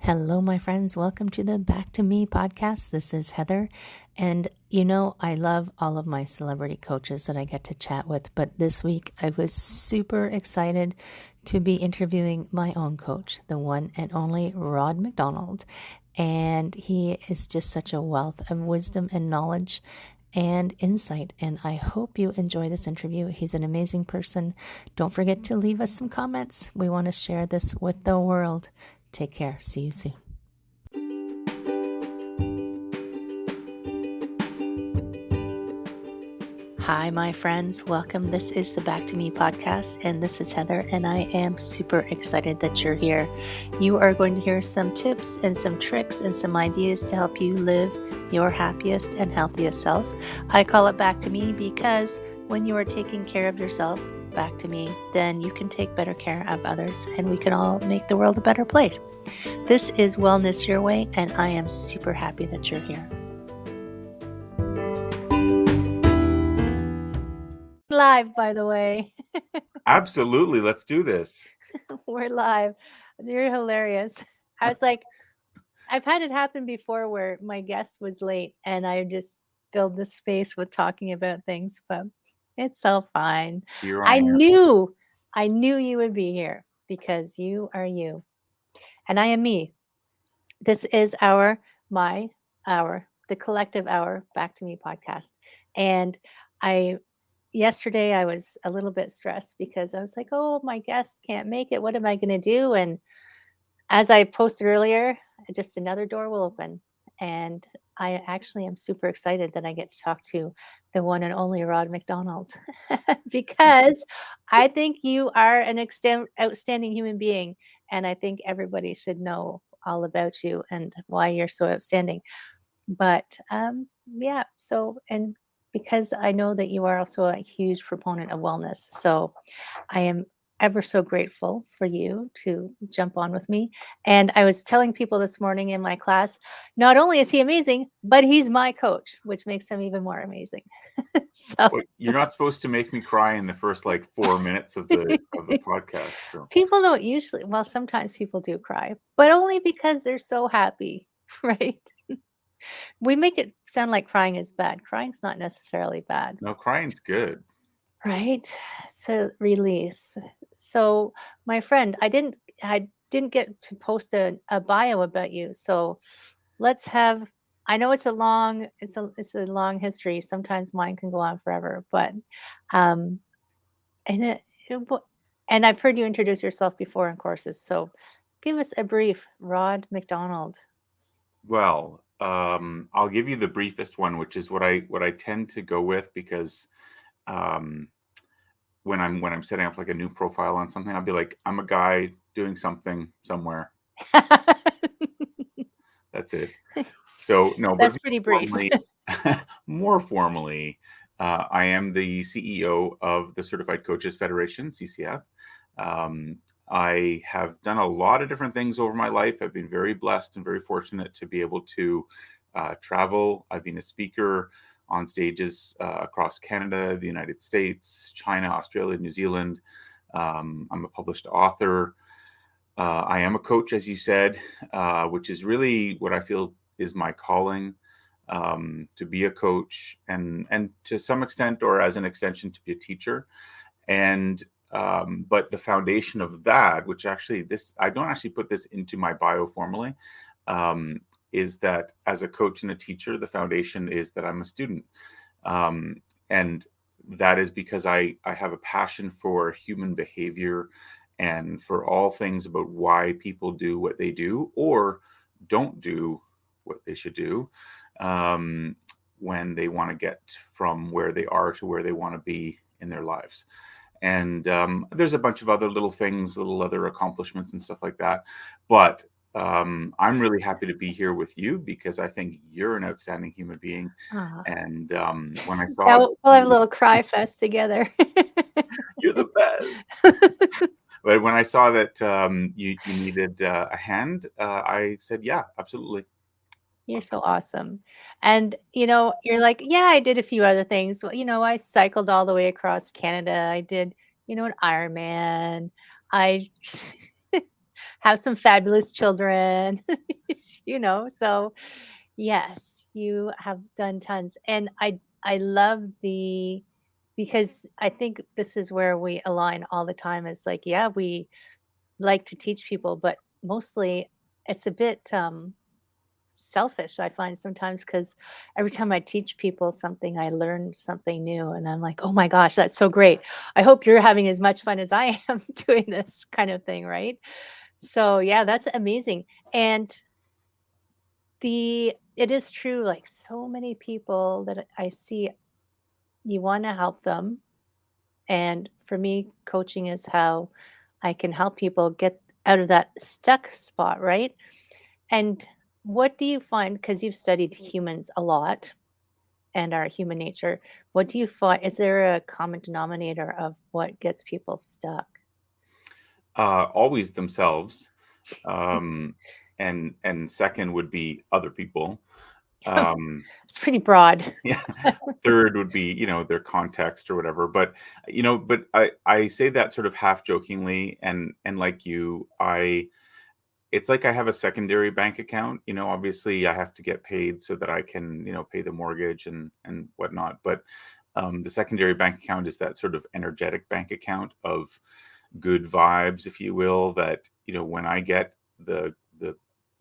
Hello, my friends. Welcome to the Back to Me podcast. This is Heather. And I love all of my celebrity coaches that I get to chat with. But this week, I was super excited to be interviewing my own coach, the one and only Rod MacDonald. And he is just such a wealth of wisdom and knowledge and insight. And I hope you enjoy this interview. He's an amazing person. Don't forget to leave us some comments. We want to share this with the world. Take care. See you soon. Hi, my friends. Welcome. This is the Back to Me podcast, and this is Heather, and I am super excited that you're here. You are going to hear some tips and some tricks and some ideas to help you live your happiest and healthiest self. I call it Back to Me because when you are taking care of yourself, back to me, then you can take better care of others, and we can all make the world a better place. This is Wellness Your Way, and I am super happy that you're here. Live, by the way. Absolutely. Let's do this. We're live. You're hilarious. I was like, I've had it happen before where my guest was late and I just filled the space with talking about things, but it's so fine. Here I am. knew you would be here because you are you and I am me. This is the collective hour Back to Me podcast. And yesterday I was a little bit stressed because I was like, oh, my guest can't make it. What am I going to do? And as I posted earlier, just another door will open. And I actually am super excited that I get to talk to the one and only Rod MacDonald because I think you are an outstanding human being. And I think everybody should know all about you and why you're so outstanding. But yeah, so, and because I know that you are also a huge proponent of wellness. So I am ever so grateful for you to jump on with me. And I was telling people this morning in my class, not only is he amazing, but he's my coach, which makes him even more amazing. So Well, you're not supposed to make me cry in the first 4 minutes of the podcast. So. People don't usually, well, sometimes people do cry, but only because they're so happy, right? We make it sound like crying is bad. Crying's not necessarily bad. No, crying's good. Right? So release. So my friend, I didn't get to post a bio about you. So let's have, I know it's a long history. Sometimes mine can go on forever, but and and I've heard you introduce yourself before in courses. So give us a brief, Rod MacDonald. Well, I'll give you the briefest one, which is what I tend to go with because when I'm setting up like a new profile on something, I'll be like, I'm a guy doing something somewhere. That's it. So no, that's pretty brief. More formally, I am the CEO of the Certified Coaches Federation, CCF. I have done a lot of different things over my life. I've been very blessed and very fortunate to be able to travel. I've been a speaker on stages across Canada, the United States, China, Australia, New Zealand. I'm a published author. I am a coach, as you said, which is really what I feel is my calling, to be a coach and to some extent, or as an extension, to be a teacher. And but the foundation of that, which actually I don't actually put this into my bio formally, is that as a coach and a teacher, the foundation is that I'm a student. And that is because I have a passion for human behavior and for all things about why people do what they do or don't do what they should do when they want to get from where they are to where they want to be in their lives. And there's a bunch of other little things, little other accomplishments and stuff like that. But I'm really happy to be here with you because I think you're an outstanding human being. And when I saw we'll have a little cry fest together. You're the best. But when I saw that you needed a hand, I said, yeah, absolutely. You're so awesome. And, you're like, yeah, I did a few other things. I cycled all the way across Canada. I did, an Ironman. have some fabulous children, so yes, you have done tons. And I love the because I think this is where we align all the time. Is like, yeah, we like to teach people, but mostly it's a bit selfish, I find sometimes, because every time I teach people something, I learn something new, and I'm like, "Oh my gosh, that's so great. I hope you're having as much fun as I am doing this," kind of thing, right? So, yeah, that's amazing. And it is true, like, so many people that I see, you wanna help them, and for me, coaching is how I can help people get out of that stuck spot, right? And what do you find, because you've studied humans a lot and our human nature, what do you find, is there a common denominator of what gets people stuck? Always themselves. Um, and second would be other people. Um, It's pretty broad. yeah. Third would be, their context or whatever. But, but I say that sort of half jokingly, and like you, it's like I have a secondary bank account. Obviously I have to get paid so that I can, pay the mortgage and whatnot. But the secondary bank account is that sort of energetic bank account of good vibes, if you will, that, when I get the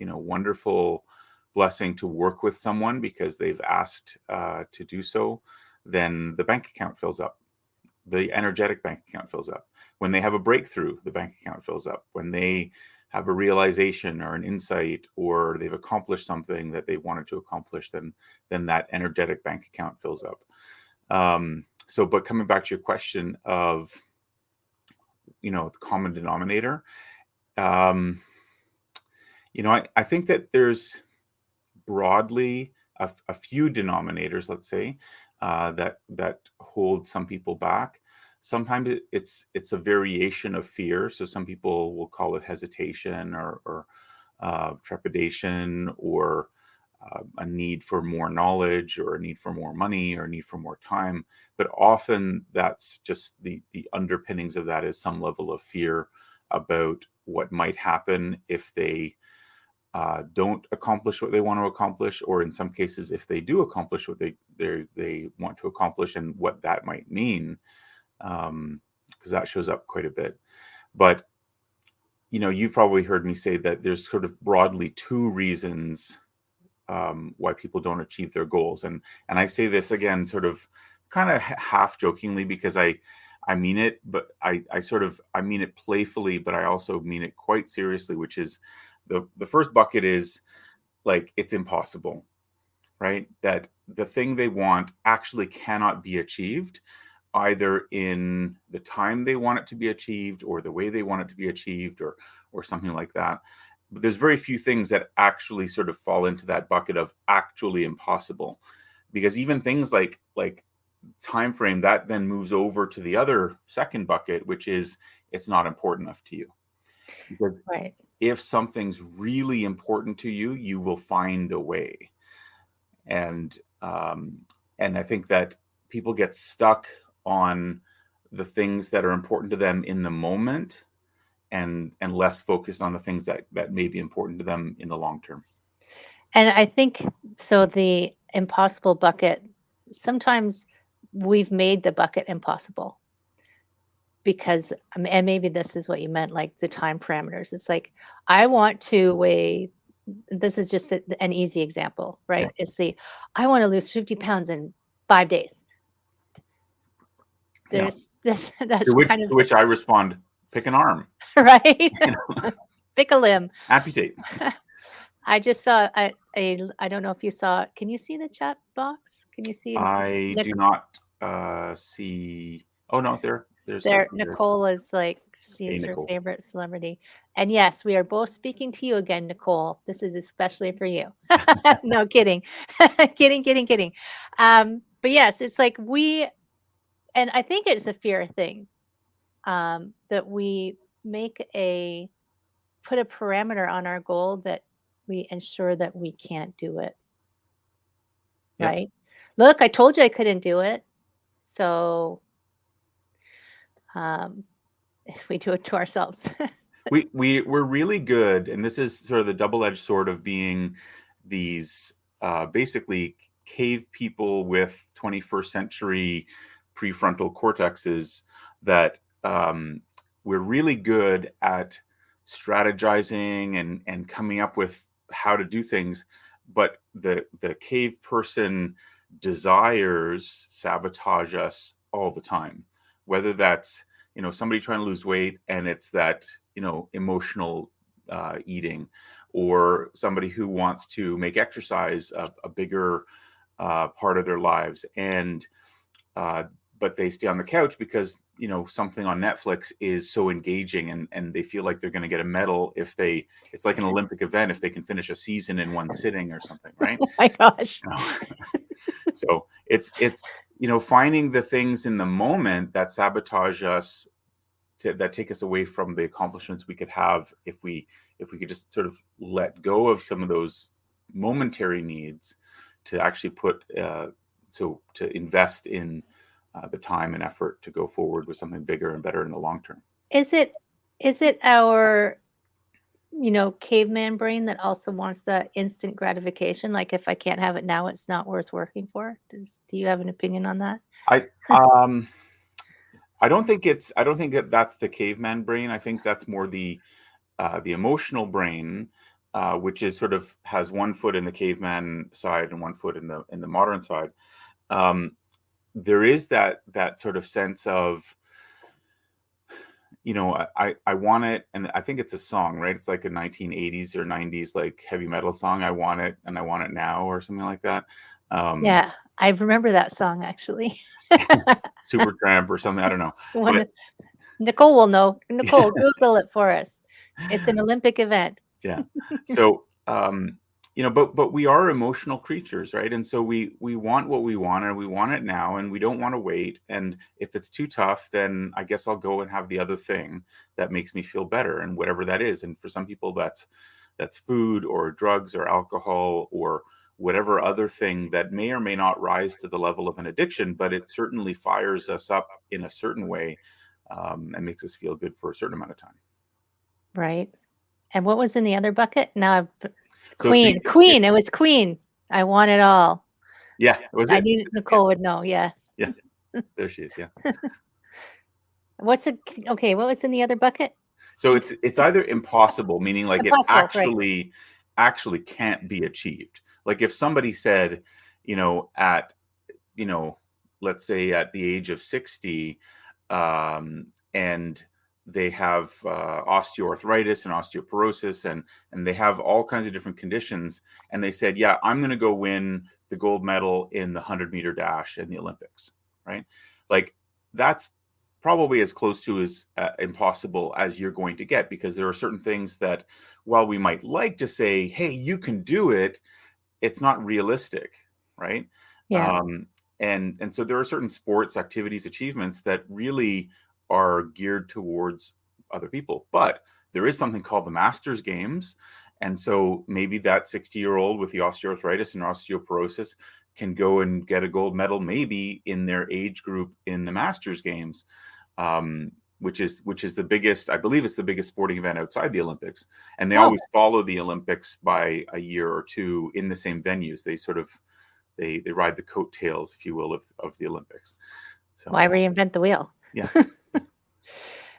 wonderful blessing to work with someone because they've asked to do so, then the bank account fills up. The energetic bank account fills up. When they have a breakthrough, the bank account fills up. When they have a realization or an insight, or they've accomplished something that they wanted to accomplish, then that energetic bank account fills up. But coming back to your question of, the common denominator, um, I think that there's broadly a few denominators, let's say, that hold some people back. Sometimes it's a variation of fear. So some people will call it hesitation or trepidation, or a need for more knowledge, or a need for more money, or a need for more time. But often that's just the underpinnings of that is some level of fear about what might happen if they don't accomplish what they want to accomplish, or in some cases, if they do accomplish what they want to accomplish, and what that might mean, because that shows up quite a bit. But you've probably heard me say that there's sort of broadly two reasons why people don't achieve their goals, and I say this again, sort of, kind of half jokingly, because I mean it, but I mean it playfully, but I also mean it quite seriously, which is the first bucket is like it's impossible, right? That the thing they want actually cannot be achieved, either in the time they want it to be achieved, or the way they want it to be achieved, or something like that. But there's very few things that actually sort of fall into that bucket of actually impossible, because even things like time frame, that then moves over to the other second bucket, which is it's not important enough to you. Because Right. if something's really important to you, you will find a way. And I think that people get stuck on the things that are important to them in the moment, and less focused on the things that may be important to them in the long term. And I think so the impossible bucket, sometimes we've made the bucket impossible because and maybe this is what you meant, like the time parameters. It's like, I want to weigh, this is just an easy example, Yeah. right? It's I want to lose 50 pounds in 5 days. Yeah. That's To which kind of to which I respond, pick an arm, right. you know, Pick a limb. amputate. I just saw I don't know if you saw, can you see the chat box? Can you see I Nic do not see. Oh no, there's there? something there. Nicole is like, Hey, she's her Nicole. favorite celebrity. And yes, we are both speaking to you again, Nicole. This is especially for you. No kidding. Kidding, kidding, kidding. But yes, it's like and I think it's a fear thing, that we make put a parameter on our goal that we ensure that we can't do it, Yep. right? Look, I told you I couldn't do it. So, um, we do it to ourselves. we're really good, and this is sort of the double-edged sword of being these basically cave people with 21st century prefrontal cortexes, that we're really good at strategizing and coming up with how to do things, but the cave person desires sabotage us all the time, whether that's somebody trying to lose weight and it's that emotional eating, or somebody who wants to make exercise a bigger part of their lives, and but they stay on the couch because something on Netflix is so engaging, and they feel like they're going to get a medal if it's like an Olympic event if they can finish a season in one sitting or something, right? Oh my gosh. So it's finding the things in the moment that sabotage us, that take us away from the accomplishments we could have if we could just sort of let go of some of those momentary needs to actually put to invest in the time and effort to go forward with something bigger and better in the long term. Is it our caveman brain that also wants the instant gratification? Like, if I can't have it now, it's not worth working for. Do you have an opinion on that? I don't think that's the caveman brain. I think that's more the emotional brain, which is sort of has one foot in the caveman side and one foot in the modern side. There is that sort of sense of, I want it, and I think it's a song, right? It's like a 1980s or 90s like heavy metal song. I want it, and I want it now, or something like that. Yeah, I remember that song actually. Supertramp or something. I don't know. One, Nicole will know. Nicole, Google it for us. It's an Olympic event. Yeah. So, but we are emotional creatures, right? And so we want what we want, and we want it now, and we don't want to wait. And if it's too tough, then I guess I'll go and have the other thing that makes me feel better, and whatever that is. And for some people, that's food or drugs or alcohol or whatever other thing that may or may not rise to the level of an addiction, but it certainly fires us up in a certain way, and makes us feel good for a certain amount of time. Right. And what was in the other bucket? Now, So Queen. It was Queen. I want it all. Yeah, was I it? knew Nicole would know. Yes. Yeah, there she is. Yeah. What was in the other bucket? So it's either impossible, meaning like Impossible, it actually can't be achieved. Like if somebody said, at let's say at the age of 60, and they have osteoarthritis and osteoporosis, and they have all kinds of different conditions, and they said, yeah, I'm going to go win the gold medal in the 100-meter dash in the Olympics, right? Like that's probably as close to as impossible as you're going to get, because there are certain things that, while we might like to say, hey, you can do it, it's not realistic, right? Yeah. And so there are certain sports, activities, achievements that really are geared towards other people. But there is something called the Masters Games. And so maybe that 60-year-old with the osteoarthritis and osteoporosis can go and get a gold medal, maybe in their age group in the Masters Games, which is the biggest, I believe it's the biggest sporting event outside the Olympics. And they always follow the Olympics by a year or two in the same venues. They sort of, they ride the coattails, if you will, of the Olympics. So why reinvent the wheel? Yeah.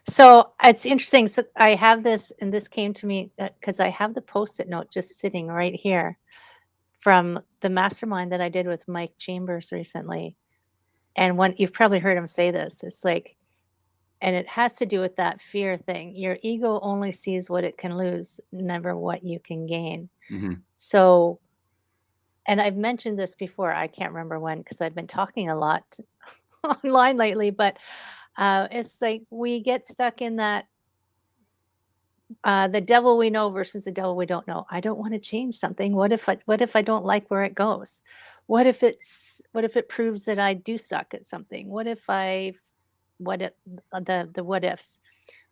So it's interesting. So I have this, and this came to me because I have the Post-it note just sitting right here from the mastermind that I did with Mike Chambers recently. And when you've probably heard him say this, it's like, and it has to do with that fear thing. Your ego only sees what it can lose, never what you can gain. Mm-hmm. So, and I've mentioned this before, I can't remember when, because I've been talking a lot online lately, but it's like we get stuck in that the devil we know versus the devil we don't know. I don't want to change something. What if I don't like where it goes? What if it proves that I do suck at something? What if the what ifs,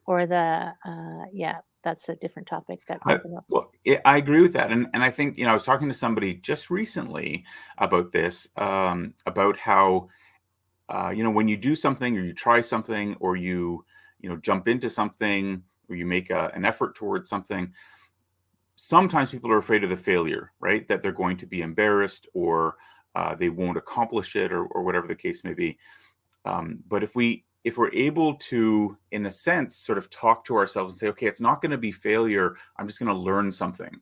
or yeah, that's a different topic. That's something else. Well, I agree with that. And I think, I was talking to somebody just recently about this, about how, when you do something or you try something or you jump into something or you make an effort towards something, sometimes people are afraid of the failure, right? That they're going to be embarrassed, or they won't accomplish it, or whatever the case may be. But if we're able to, in a sense, sort of talk to ourselves and say, okay, it's not going to be failure. I'm just going to learn something.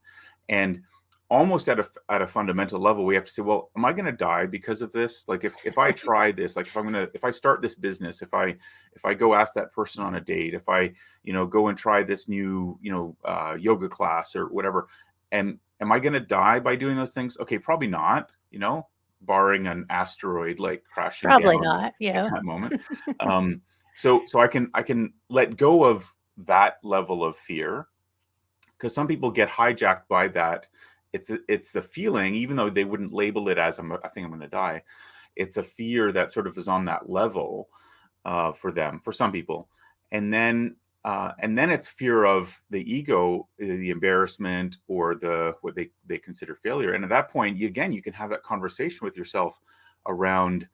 And almost at a fundamental level, we have to say, well, am I going to die because of this? Like if I try this, like if I start this business, if I go ask that person on a date, if I, go and try this new, yoga class or whatever, and am I going to die by doing those things? Okay, probably not, barring an asteroid like crashing Probably down not, at that moment. So I can let go of that level of fear, because some people get hijacked by that. It's the feeling, even though they wouldn't label it as I think I'm going to die. It's a fear that sort of is on that level for them, for some people, and then it's fear of the ego, the embarrassment, or the what they consider failure. And at that point, you can have that conversation with yourself around,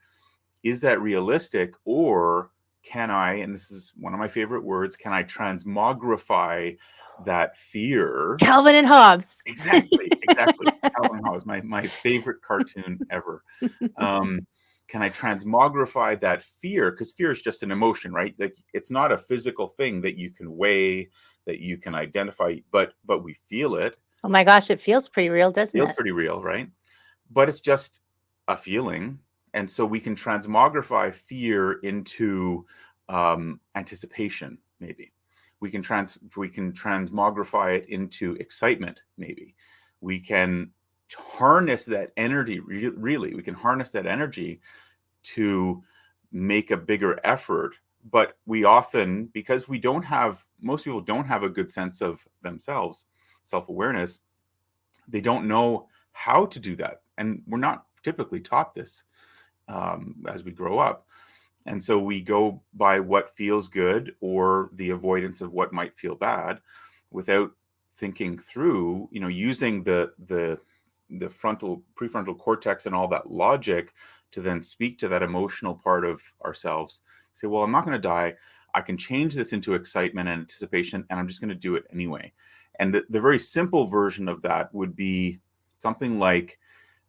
is that realistic, or can I, and this is one of my favorite words, can I transmogrify that fear? Calvin and Hobbes. Exactly. Calvin Hobbes, my favorite cartoon ever. Can I transmogrify that fear? Because fear is just an emotion, right? Like, it's not a physical thing that you can weigh, that you can identify, but we feel it. Oh my gosh, it feels pretty real, doesn't Feels it? pretty real, right? But it's just a feeling. And so we can transmogrify fear into anticipation, maybe. We can transmogrify it into excitement, maybe. We can harness that energy, really. We can harness that energy to make a bigger effort. But we often, because most people don't have a good sense of themselves, self-awareness, they don't know how to do that. And we're not typically taught this as we grow up. And so we go by what feels good, or the avoidance of what might feel bad, without thinking through, using the prefrontal cortex and all that logic to then speak to that emotional part of ourselves. Say, well, I'm not going to die. I can change this into excitement and anticipation, and I'm just going to do it anyway. And the very simple version of that would be something like,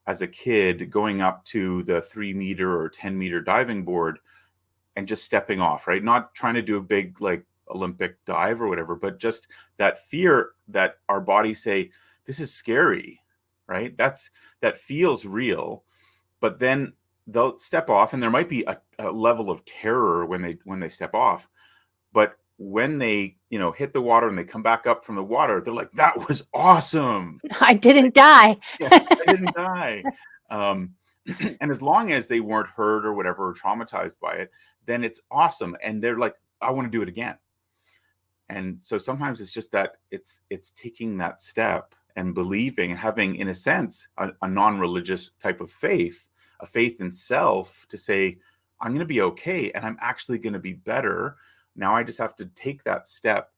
as a kid, going up to the 3-meter or 10-meter diving board and just stepping off, right? Not trying to do a big, like, Olympic dive or whatever, but just that fear that our bodies say, this is scary, right? That feels real. But then they'll step off, and there might be a level of terror when they step off. But when they, hit the water and they come back up from the water, they're like, that was awesome. I didn't die. Yeah, I didn't die. And as long as they weren't hurt or whatever, or traumatized by it, then it's awesome. And they're like, I want to do it again. And so sometimes it's just that it's taking that step and believing, and having, in a sense, a non-religious type of faith, a faith in self, to say, I'm going to be okay, and I'm actually going to be better. Now I just have to take that step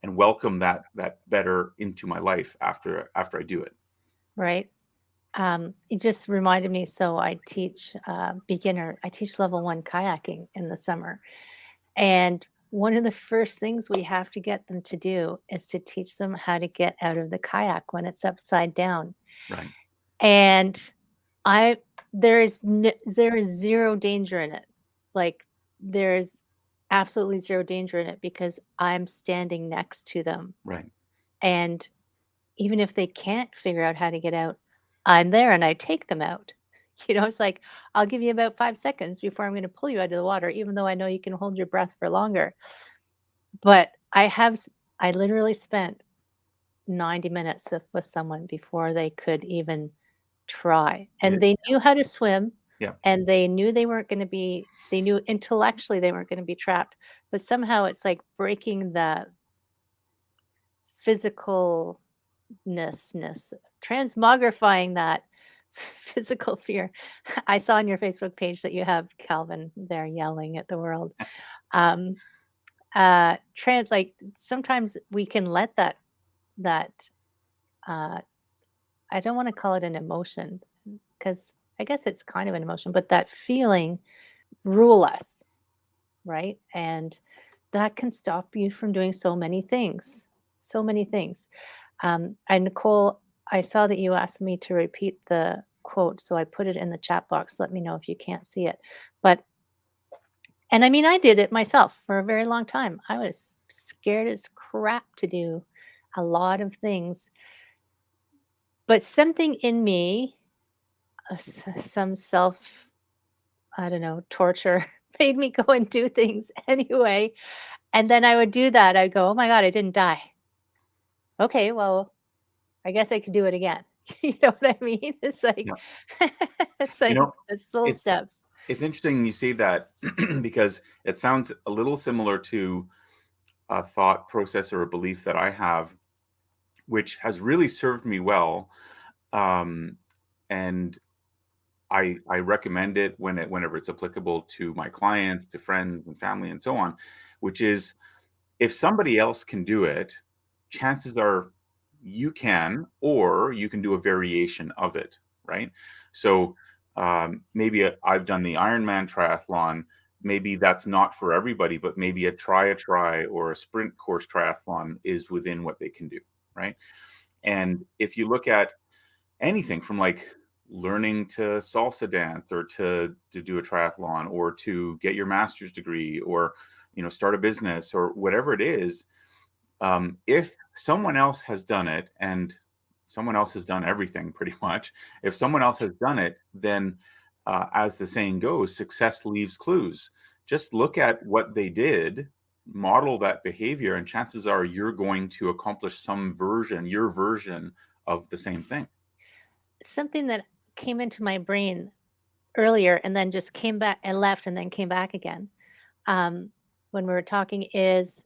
and welcome that better into my life after I do it. Right. It just reminded me. So I teach I teach level 1 kayaking in the summer. And one of the first things we have to get them to do is to teach them how to get out of the kayak when it's upside down. Right. And I there is zero danger in it. Like, there's absolutely zero danger in it, because I'm standing next to them. Right. And even if they can't figure out how to get out, I'm there and I take them out. It's like, I'll give you about 5 seconds before I'm gonna pull you out of the water, even though I know you can hold your breath for longer. But I literally spent 90 minutes with someone before they could even try. And they knew how to swim, Yeah. and they knew they knew intellectually they weren't gonna be trapped, but somehow it's like breaking the physicalness, transmogrifying that physical fear. I saw on your Facebook page that you have Calvin there yelling at the world. Um, like, sometimes we can let that, uh, I don't wanna call it an emotion, because I guess it's kind of an emotion, but that feeling rule us, right? And that can stop you from doing so many things. So many things. And Nicole, I saw that you asked me to repeat the quote, so I put it in the chat box. Let me know if you can't see it. But and I mean, I did it myself for a very long time. I was scared as crap to do a lot of things, but something in me, some self, I don't know, torture made me go and do things anyway. And then I would do that. I'd go, oh my God, I didn't die. Okay, well, I guess I could do it again. You know what I mean? It's like, Yeah. it's You like know, it's little it's steps. it's interesting you say that because it sounds a little similar to a thought process or a belief that I have, which has really served me well. Um, and I recommend it whenever it's applicable to my clients, to friends and family, and so on, which is if somebody else can do it, chances are you can, or you can do a variation of it, right? So maybe I've done the Ironman triathlon. Maybe that's not for everybody, but maybe a try or a sprint course triathlon is within what they can do, right? And if you look at anything from like learning to salsa dance or to do a triathlon or to get your master's degree or start a business or whatever it is, if someone else has done it, and someone else has done everything pretty much, if someone else has done it, then as the saying goes, success leaves clues. Just look at what they did, model that behavior, and chances are you're going to accomplish your version of the same thing. Something that came into my brain earlier and then just came back and left and then came back again, um, when we were talking is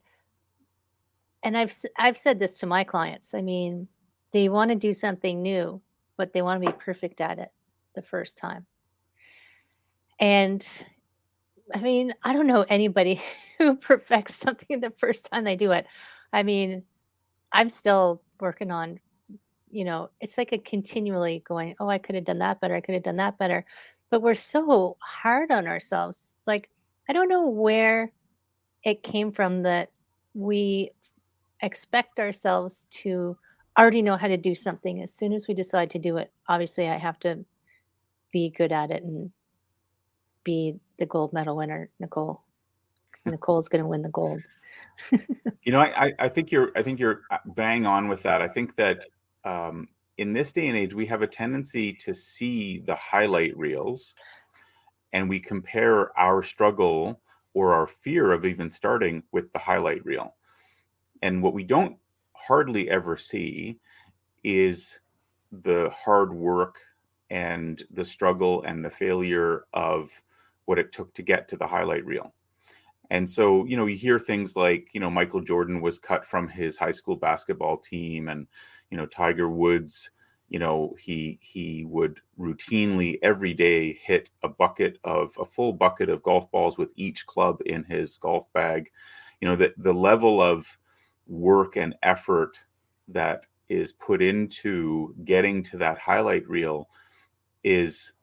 and I've said this to my clients. I mean, they wanna do something new, but they wanna be perfect at it the first time. And, I mean, I don't know anybody who perfects something the first time they do it. I mean, I'm still working on, it's like a continually going, "Oh, I could have done that better. I could have done that better." But we're so hard on ourselves. Like, I don't know where it came from that we expect ourselves to already know how to do something as soon as we decide to do it. Obviously, I have to be good at it and be the gold medal winner, Nicole. Nicole's going to win the gold. I think you're bang on with that. I think that in this day and age, we have a tendency to see the highlight reels, and we compare our struggle or our fear of even starting with the highlight reel. And what we don't hardly ever see is the hard work and the struggle and the failure of what it took to get to the highlight reel. And so, you hear things like, Michael Jordan was cut from his high school basketball team, and, Tiger Woods, he would routinely every day hit a full bucket of golf balls with each club in his golf bag. The level of work and effort that is put into getting to that highlight reel is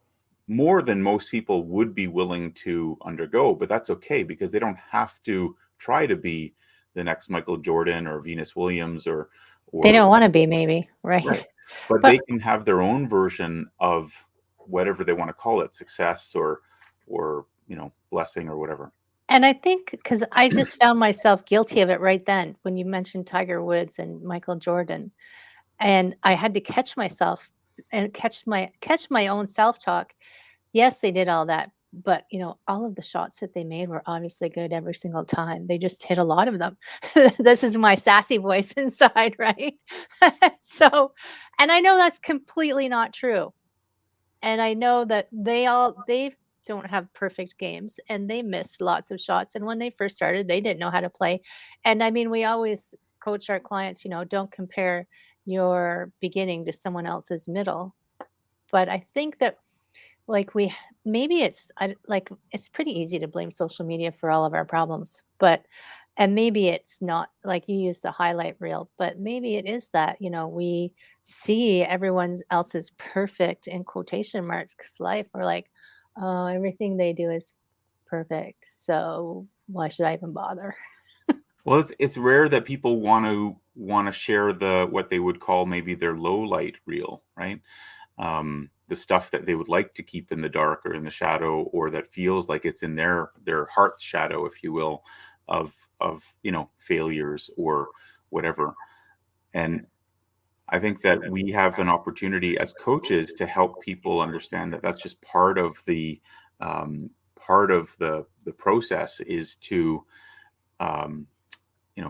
more than most people would be willing to undergo, but that's okay because they don't have to try to be the next Michael Jordan or Venus Williams They or don't want to be, maybe, right. right? But But they can have their own version of whatever they want to call it, success or blessing or whatever. and I think because I just found myself guilty of it right then when you mentioned Tiger Woods and Michael Jordan, and I had to catch myself and catch my own self talk. Yes, they did all that, but, all of the shots that they made were obviously good every single time. They just hit a lot of them. This is my sassy voice inside, right? So and I know that's completely not true, and I know that they don't have perfect games, and they missed lots of shots, and when they first started, they didn't know how to play, and I mean, we always coach our clients, don't compare your beginning to someone else's middle, but I think that like, we maybe it's pretty easy to blame social media for all of our problems, but and maybe it's not like you use the highlight reel, but maybe it is that, we see everyone else's perfect in quotation marks life. We're like, "Oh, everything they do is perfect, so why should I even bother?" Well, it's rare that people want to share what they would call maybe their low light reel, right? The stuff that they would like to keep in the dark or in the shadow, or that feels like it's in their heart's shadow, if you will, of failures or whatever. And I think that we have an opportunity as coaches to help people understand that that's just um, part of the process, is to um,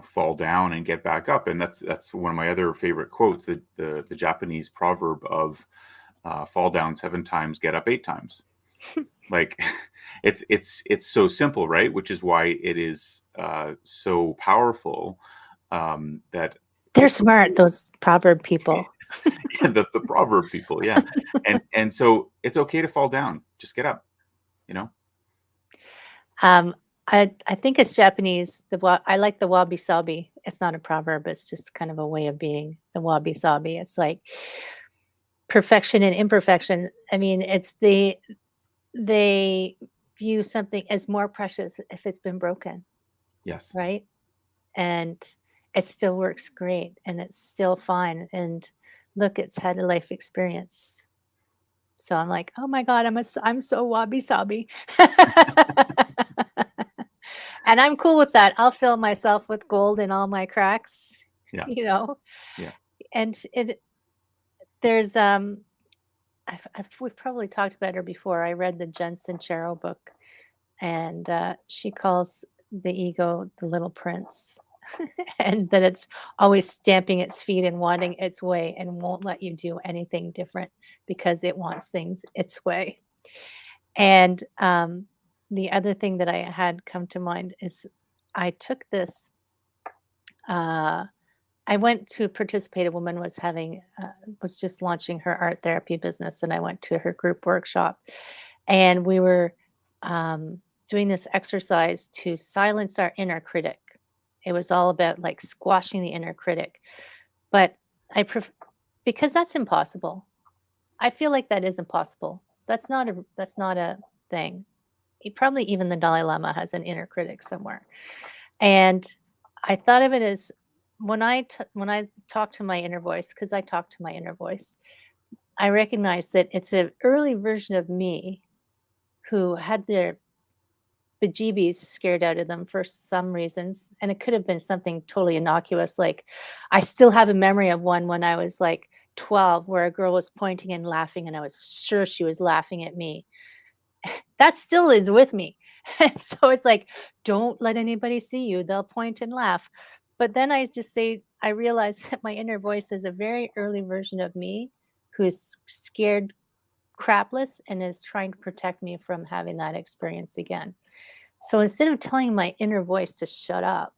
fall down and get back up. And that's one of my other favorite quotes, the Japanese proverb of fall down 7 times, get up 8 times. Like it's so simple, right? Which is why it is so powerful, that They're it's smart, those proverb people. the proverb people, yeah. And so it's okay to fall down, just get up, you know. Um, I think it's Japanese. I like the wabi sabi. It's not a proverb. It's just kind of a way of being. The wabi sabi. It's like perfection and imperfection. I mean, they view something as more precious if it's been broken, Yes. right? And it still works great, and it's still fine. And look, it's had a life experience. So I'm like, oh my god, I'm so wabi sabi. And I'm cool with that. I'll fill myself with gold in all my cracks, Yeah. you know? Yeah. And there's, we've probably talked about her before. I read the Jen Sincero book, and she calls the ego the little prince, and that it's always stamping its feet and wanting its way and won't let you do anything different because it wants things its way. And the other thing that I had come to mind is I took this. Uh, I went to participate. A woman was just launching her art therapy business, and I went to her group workshop, and we were doing this exercise to silence our inner critic. It was all about like squashing the inner critic, but because that's impossible. I feel like that is impossible. That's not a thing. Probably even the Dalai Lama has an inner critic somewhere. And I thought of it as when I talk to my inner voice, because I talk to my inner voice, I recognize that it's an early version of me who had their bejeebies scared out of them for some reasons. And it could have been something totally innocuous. Like I still have a memory of one when I was like 12 where a girl was pointing and laughing, and I was sure she was laughing at me. That still is with me. So it's like, don't let anybody see you. They'll point and laugh. But then I realize that my inner voice is a very early version of me who's scared crapless and is trying to protect me from having that experience again. So instead of telling my inner voice to shut up,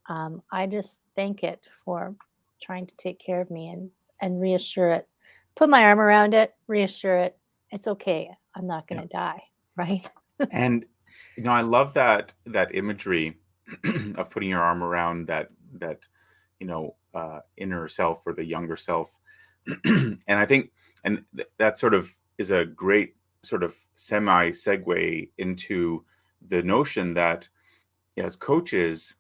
I just thank it for trying to take care of me and reassure it, put my arm around it, reassure it. It's okay. I'm not going Yeah. to die. Right. And I love that imagery of putting your arm around that inner self, or the younger self. And I think, that sort of is a great sort of semi segue into the notion that as coaches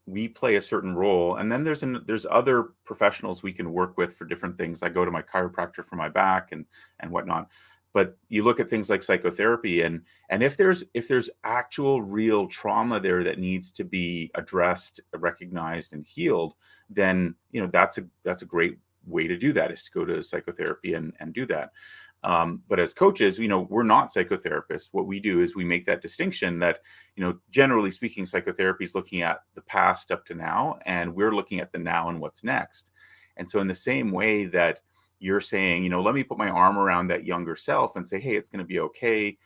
we play a certain role, and then there's other professionals we can work with for different things. I go to my chiropractor for my back and whatnot. But you look at things like psychotherapy, and if there's actual real trauma there that needs to be addressed, recognized, and healed, then that's a great way to do that, is to go to psychotherapy and do that. But as coaches, we're not psychotherapists. What we do is we make that distinction that, generally speaking, psychotherapy is looking at the past up to now, and we're looking at the now and what's next. And so in the same way that you're saying, let me put my arm around that younger self and say, hey, it's going to be okay.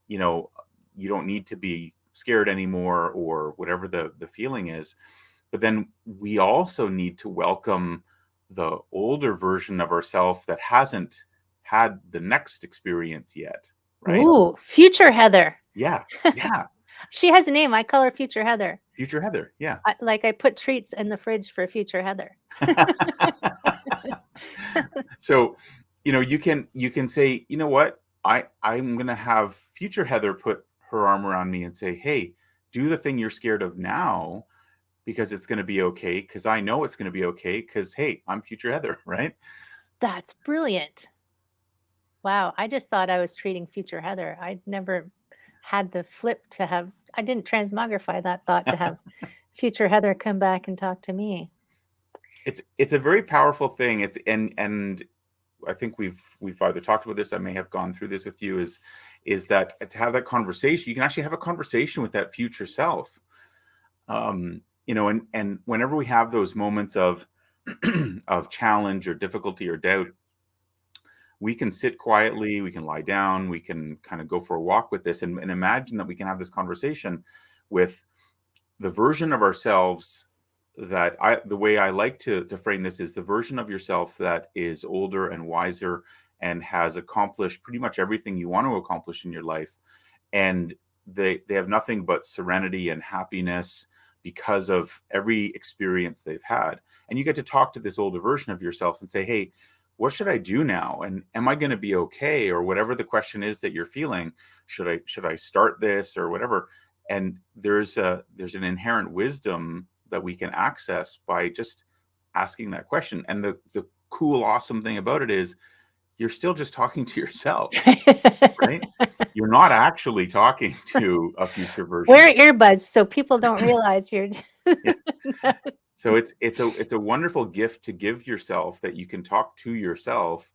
You don't need to be scared anymore, or whatever the feeling is. But then we also need to welcome the older version of ourselves that hasn't had the next experience yet, right? Ooh, future Heather. Yeah, yeah. She has a name. I call her Future Heather. Future Heather, yeah. I put treats in the fridge for Future Heather. So, you can say, you know what, I'm gonna have Future Heather put her arm around me and say, hey, do the thing you're scared of now, because it's going to be okay, because I know it's going to be okay, because, hey, I'm future Heather, right? That's brilliant. Wow, I just thought I was treating future Heather. I'd never had the flip to have I didn't transmogrify that thought to have future Heather come back and talk to me. It's a very powerful thing. It's and I think we've either talked about this, I may have gone through this with you, is that to have that conversation, you can actually have a conversation with that future self. And whenever we have those moments of of challenge or difficulty or doubt, we can sit quietly, we can lie down, we can kind of go for a walk with this, and imagine that we can have this conversation with the version of ourselves that the way I like to frame this is the version of yourself that is older and wiser and has accomplished pretty much everything you want to accomplish in your life. And they have nothing but serenity and happiness because of every experience they've had. And you get to talk to this older version of yourself and say, hey, what should I do now? And am I going to be okay? Or whatever the question is that you're feeling, should I start this or whatever? And there's an inherent wisdom that we can access by just asking that question. And the cool, awesome thing about it is you're still just talking to yourself, right? You're not actually talking to a future version. Wear earbuds so people don't realize you're Yeah. So it's a wonderful gift to give yourself, that you can talk to yourself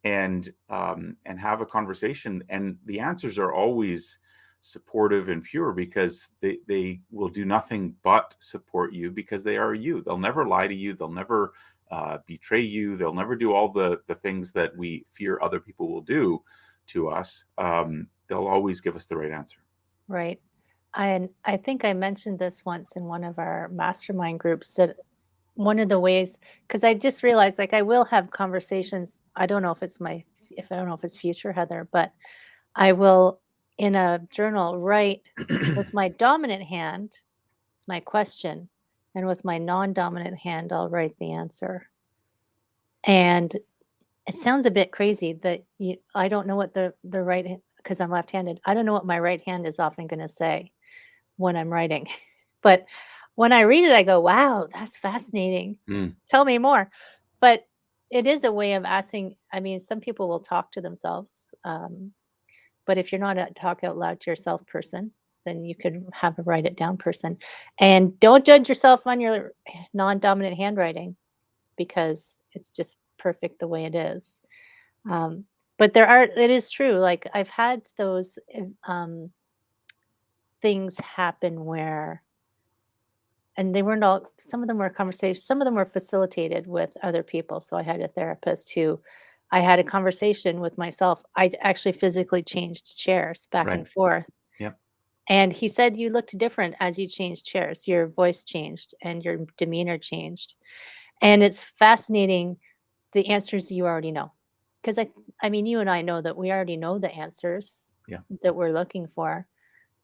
and have a conversation, and the answers are always supportive and pure, because they will do nothing but support you, because they are you. They'll never lie to you. They'll never betray you. They'll never do all the things that we fear other people will do to us. They'll always give us the right answer. right. And I think I mentioned this once in one of our mastermind groups that one of the ways, because I just realized like I will have conversations. I don't know if it's if I don't know if it's future Heather, but I will in a journal write with my dominant hand my question, and with my non-dominant hand I'll write the answer. And it sounds a bit crazy that I don't know what the right, because I'm left-handed. I don't know what my right hand is often going to say when I'm writing. But when I read it, I go, wow, that's fascinating. Mm, Tell me more. But it is a way of asking. I mean, some people will talk to themselves. But if you're not a talk out loud to yourself person, then you could have a write it down person. And don't judge yourself on your non dominant handwriting, because it's just perfect the way it is. Um, but it is true. Like I've had those things happen where, and they weren't all, some of them were conversations, some of them were facilitated with other people. So I had a therapist who I had a conversation with myself. I actually physically changed chairs back right. and forth. Yep. And he said, you looked different as you changed chairs. Your voice changed and your demeanor changed. And it's fascinating the answers you already know. Because I mean, you and I know that we already know the answers Yeah. that we're looking for.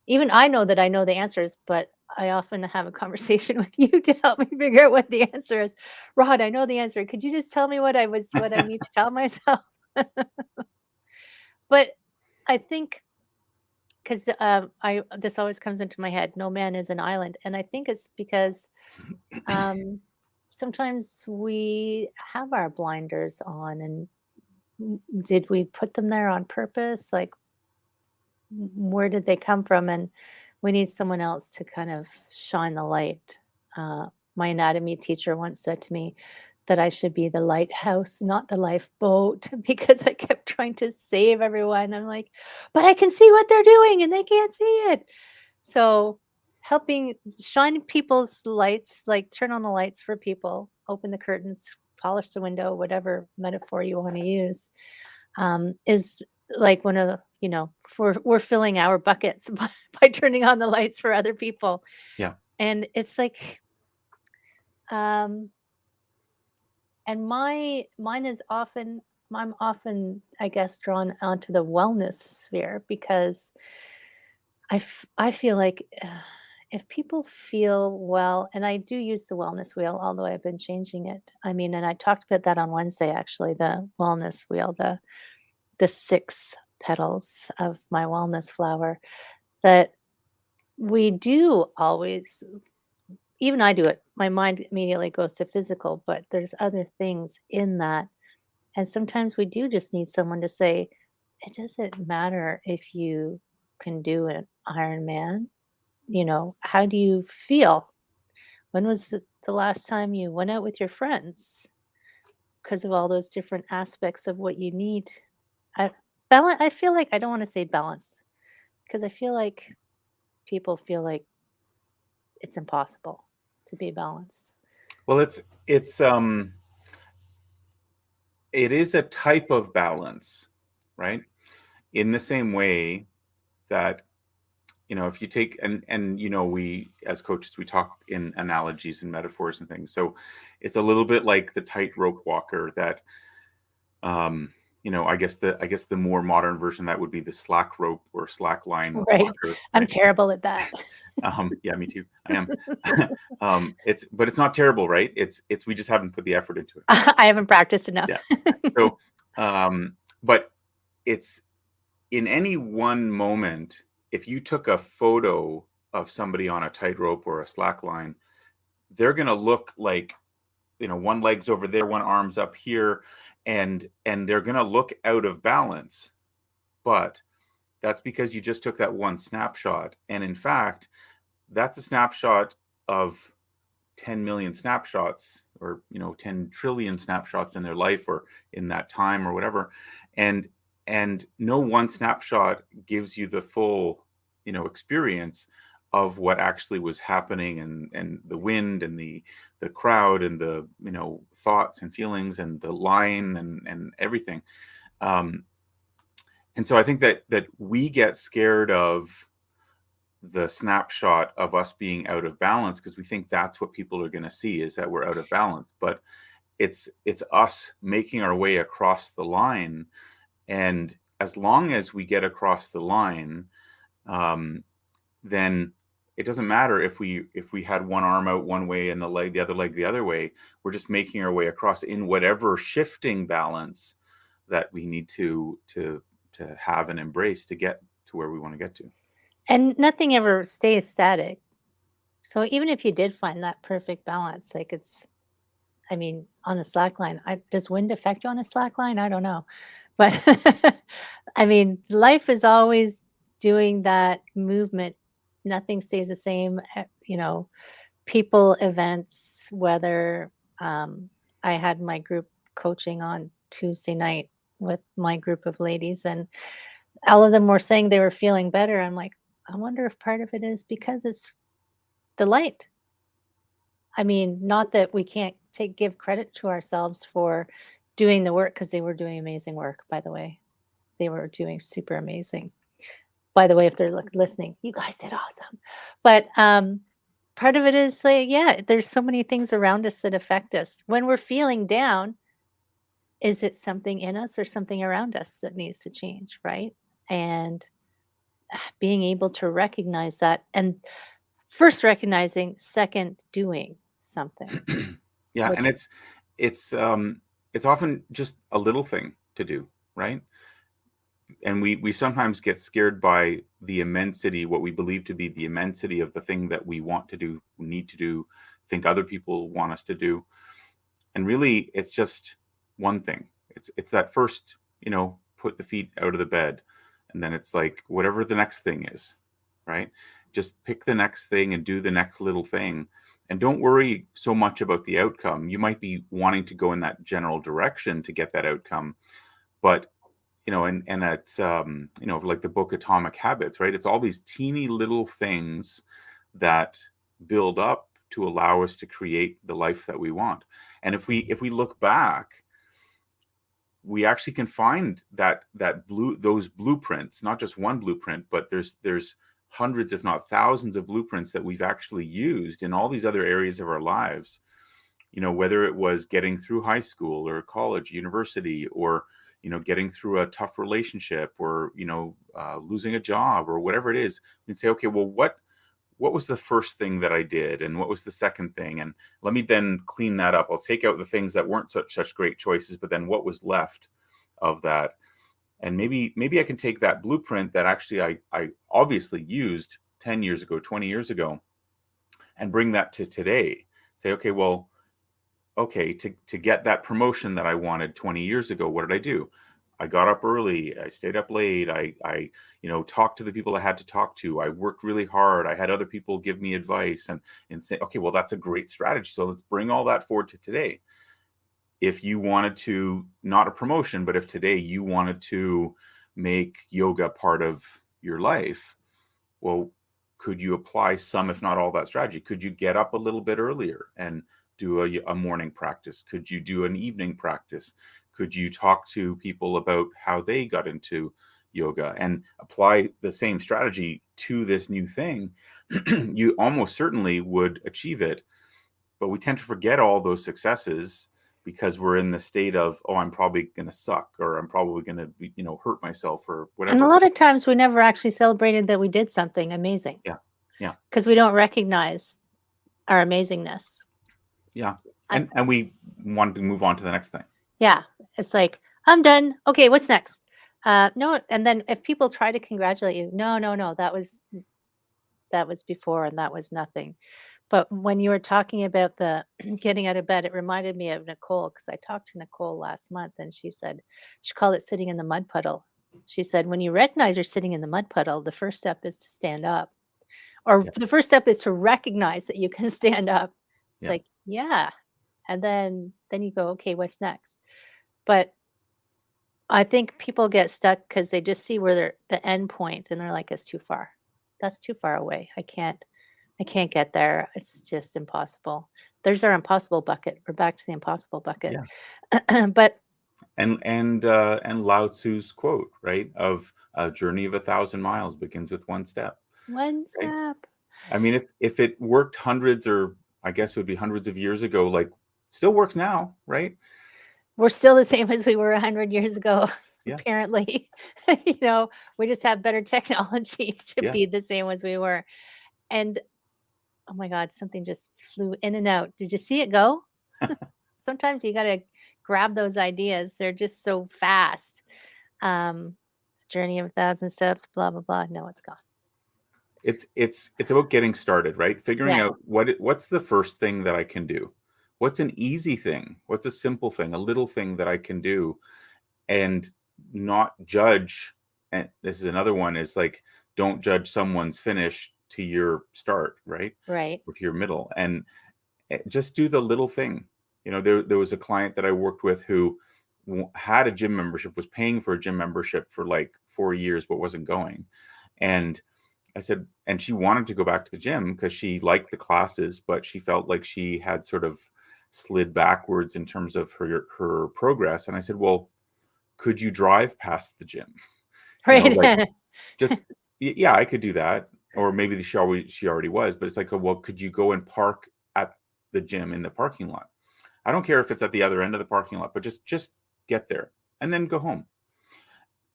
Even I know that I know the answers, but I often have a conversation with you to help me figure out what the answer is. Rod, I know the answer. Could you just tell me what I need to tell myself? But I think because I this always comes into my head. No man is an island, and I think it's because um, sometimes we have our blinders on, and did we put them there on purpose? Like, where did they come from? And we need someone else to kind of shine the light. My anatomy teacher once said to me that I should be the lighthouse, not the lifeboat, because I kept trying to save everyone. I'm like, but I can see what they're doing and they can't see it. So helping shine people's lights, like turn on the lights for people, open the curtains, polish the window, whatever metaphor you want to use, is like one of the, we're filling our buckets by turning on the lights for other people. Yeah. And it's like, um, and mine is often, I'm often, I guess, drawn onto the wellness sphere because I feel like if people feel well, and I do use the wellness wheel, although I've been changing it. I mean, and I talked about that on Wednesday, actually, the wellness wheel, the 6 petals of my wellness flower, that we do always even I do it. My mind immediately goes to physical, but there's other things in that. And sometimes we do just need someone to say, it doesn't matter if you can do an Ironman. How do you feel? When was the last time you went out with your friends? Because of all those different aspects of what you need. I I feel like I don't wanna say balanced, because I feel like people feel like it's impossible to be balanced. Well, it's it is a type of balance, right? In the same way that, if you take, and we as coaches, we talk in analogies and metaphors and things. So it's a little bit like the tightrope walker that, um I guess the more modern version that would be the slack rope or slack line Right. walker, I'm right? terrible at that. Yeah, me too. I am. But it's not terrible, right? It's we just haven't put the effort into it. I haven't practiced enough. Yeah. So, but it's in any one moment, if you took a photo of somebody on a tightrope or a slack line, they're going to look like, one leg's over there, one arm's up here, and they're going to look out of balance. But that's because you just took that one snapshot. And in fact, that's a snapshot of 10 million snapshots, or 10 trillion snapshots in their life or in that time or whatever. And no one snapshot gives you the full experience of what actually was happening, and the wind and the crowd and the thoughts and feelings and the line and everything. And so I think that we get scared of the snapshot of us being out of balance, because we think that's what people are going to see, is that we're out of balance. But it's us making our way across the line. And as long as we get across the line, then it doesn't matter if we had one arm out one way and the other leg the other way. We're just making our way across in whatever shifting balance that we need to have and embrace to get to where we want to get to. And nothing ever stays static. So even if you did find that perfect balance, like I mean, on the slack line, does wind affect you on a slack line? I don't know. But I mean, life is always doing that movement. Nothing stays the same. People, events, weather. I had my group coaching on Tuesday night with my group of ladies, and all of them were saying they were feeling better. I'm like, I wonder if part of it is because it's the light. I mean, not that we can't give credit to ourselves for doing the work, because they were doing amazing work, by the way. They were doing super amazing. By the way, if they're listening, you guys did awesome. But part of it is like, yeah, there's so many things around us that affect us. When we're feeling down, is it something in us or something around us that needs to change, right? And being able to recognize that, and first recognizing, second doing something, Yeah, which and it's often just a little thing to do, right? And we sometimes get scared by the immensity, what we believe to be the immensity of the thing that we want to do, need to do, think other people want us to do. And really, it's just one thing. It's that first, put the feet out of the bed, and then it's like whatever the next thing is, right? Just pick the next thing and do the next little thing, and don't worry so much about the outcome. You might be wanting to go in that general direction to get that outcome, but and it's like the book Atomic Habits, right? It's all these teeny little things that build up to allow us to create the life that we want. And if we look back, we actually can find those blueprints, not just one blueprint, but there's hundreds, if not thousands, of blueprints that we've actually used in all these other areas of our lives. Whether it was getting through high school or college, university, or getting through a tough relationship, or losing a job, or whatever it is. We can say, okay, well, what was the first thing that I did, and what was the second thing, and let me then clean that up. I'll take out the things that weren't such great choices, but then what was left of that, and maybe I can take that blueprint that actually I obviously used 10 years ago, 20 years ago, and bring that to today. Say, okay, well, okay, to get that promotion that I wanted 20 years ago, what did I do? I got up early, I stayed up late, I talked to the people I had to talk to, I worked really hard, I had other people give me advice, and say, okay, well, that's a great strategy. So let's bring all that forward to today. If you wanted to, not a promotion, but if today you wanted to make yoga part of your life, well, could you apply some, if not all, that strategy? Could you get up a little bit earlier and do a morning practice? Could you do an evening practice? Could you talk to people about how they got into yoga and apply the same strategy to this new thing? You almost certainly would achieve it, but we tend to forget all those successes because we're in the state of, oh, I'm probably going to suck, or I'm probably going to hurt myself, or And a whatever. lot of times we never actually celebrated that we did something amazing Yeah. Yeah. because we don't recognize our amazingness. Yeah. I, And we want to move on to the next thing. yeah, it's like, I'm done. Okay, what's next? No, and then if people try to congratulate you, no, that was before and that was nothing. But when you were talking about the getting out of bed, it reminded me of Nicole because I talked to Nicole last month and she said she called it sitting in the mud puddle. She said, when you recognize you're sitting in the mud puddle, the first step is to stand up, or Yeah. the first step is to recognize that you can stand up. It's Yeah. like, yeah. And then you go, okay, what's next? But I think people get stuck because they just see where they're the end point and they're like, it's too far. That's too far away. I can't get there. It's just impossible. There's our impossible bucket. We're back to the impossible bucket. Yeah. But And Lao Tzu's quote, right, of a journey of 1,000 miles begins with one step. one Right. step. I mean, if it worked hundreds, or I guess it would be hundreds of years ago, like, still works now, right? We're still the same as we were 100 years ago, Yeah. apparently. We just have better technology to Yeah. be the same as we were. And oh my God, something just flew in and out. Did you see it go? Sometimes you got to grab those ideas. They're just so fast. Um, Journey of 1,000 steps, blah, blah, blah. No, it's gone. It's about getting started, right? Figuring Yes. out what's the first thing that I can do. What's an easy thing? What's a simple thing, a little thing that I can do, and not judge. And this is another one, is like, don't judge someone's finish to your start, right? Right. Or to your middle, and just do the little thing. There was a client that I worked with who had a gym membership, was paying for a gym membership for like 4 years, but wasn't going. And I said, and she wanted to go back to the gym because she liked the classes, but she felt like she had sort of slid backwards in terms of her progress. And I said, well, could you drive past the gym? Like, Right. just, yeah, I could do that. Or maybe she already was, but it's like, oh, well, could you go and park at the gym in the parking lot? I don't care if it's at the other end of the parking lot, but just get there and then go home.